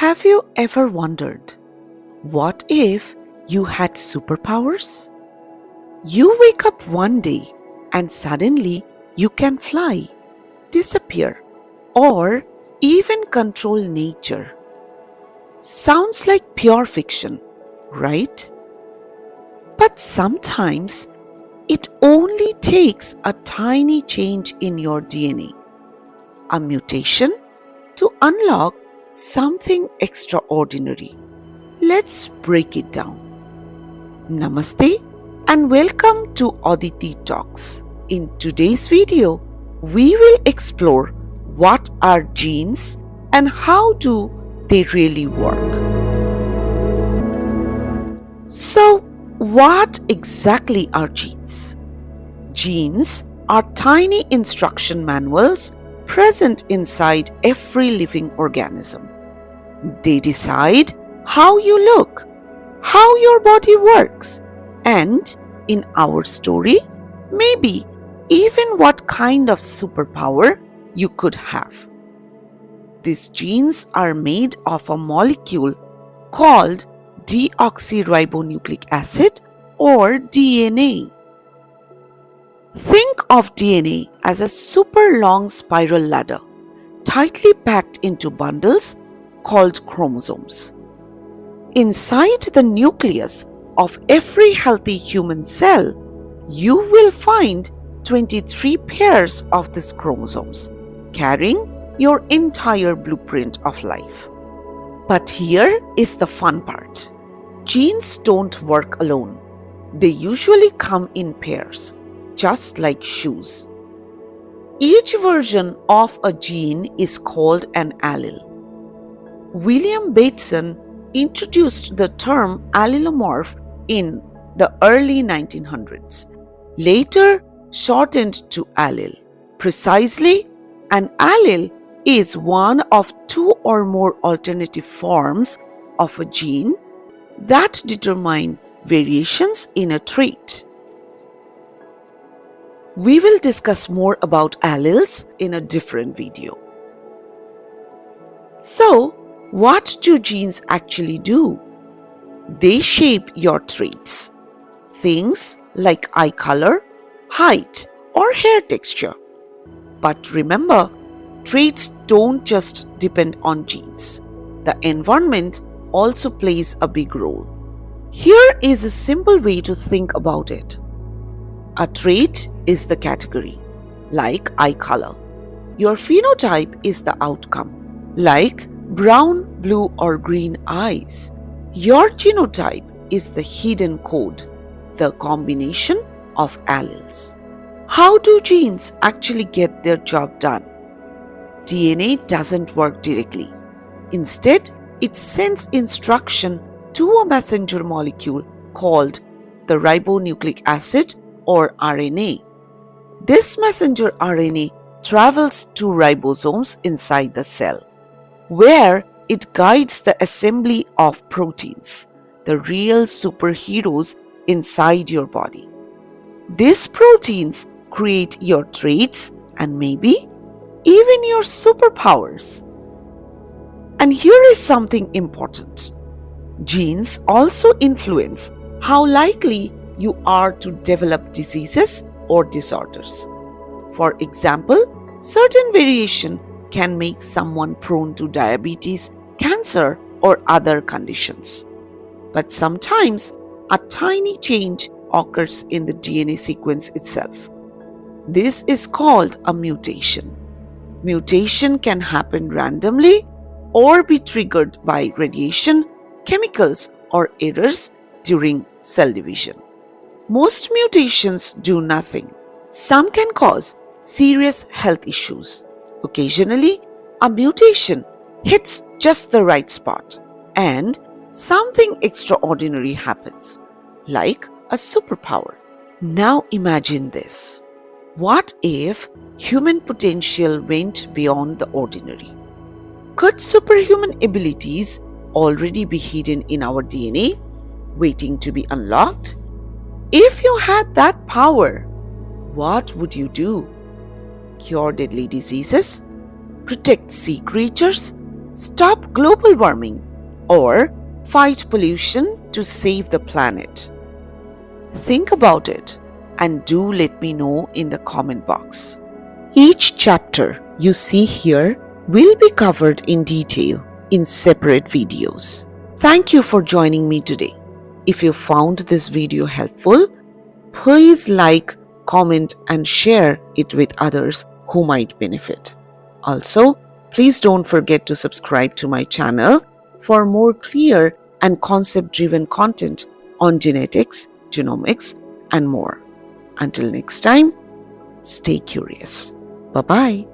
Have you ever wondered, what if you had superpowers? You wake up one day and suddenly you can fly, disappear, or even control nature. Sounds like pure fiction, right? But sometimes it only takes a tiny change in your DNA, a mutation, to unlock something extraordinary. Let's break it down. Namaste and welcome to Aditi Talks. In today's video, we will explore what are genes and how do they really work. So, what exactly are genes? Genes are tiny instruction manuals present inside every living organism. They decide how you look, how your body works, and in our story, maybe even what kind of superpower you could have. These genes are made of a molecule called deoxyribonucleic acid or DNA. Think of DNA as a super long spiral ladder, tightly packed into bundles called chromosomes. Inside the nucleus of every healthy human cell, you will find 23 pairs of these chromosomes, carrying your entire blueprint of life. But here is the fun part. Genes don't work alone. They usually come in pairs, just like shoes. Each version of a gene is called an allele. William Bateson introduced the term allelomorph in the early 1900s, later shortened to allele. Precisely, an allele is one of two or more alternative forms of a gene that determine variations in a trait. We will discuss more about alleles in a different video. So, what do genes actually do? They shape your traits, things like eye color, height, or hair texture. But remember, traits don't just depend on genes. The environment also plays a big role. Here is a simple way to think about it. A trait is the category, like eye color. Your phenotype is the outcome, like brown, blue, or green eyes. Your genotype is the hidden code, the combination of alleles. How do genes actually get their job done? DNA doesn't work directly. Instead, it sends instruction to a messenger molecule called the ribonucleic acid or RNA. This messenger RNA travels to ribosomes inside the cell, where it guides the assembly of proteins, the real superheroes inside your body. These proteins create your traits and maybe even your superpowers. And here is something important. Genes also influence how likely you are to develop diseases or disorders. For example, certain variation can make someone prone to diabetes, cancer, or other conditions. But sometimes a tiny change occurs in the DNA sequence itself. This is called a mutation. Mutation can happen randomly or be triggered by radiation, chemicals, or errors during cell division. Most mutations do nothing. Some can cause serious health issues. Occasionally, a mutation hits just the right spot and something extraordinary happens, like a superpower. Now imagine this. What if human potential went beyond the ordinary? Could superhuman abilities already be hidden in our DNA, waiting to be unlocked? If you had that power, what would you do? Cure deadly diseases? Protect sea creatures? stop global warming, or fight pollution to save the planet? Think about it and do let me know in the comment box. Each chapter you see here will be covered in detail in separate videos. Thank you for joining me today. If you found this video helpful, please like, comment and share it with others who might benefit. Also, please don't forget to subscribe to my channel for more clear and concept-driven content on genetics, genomics, and more. Until next time, stay curious. Bye-bye.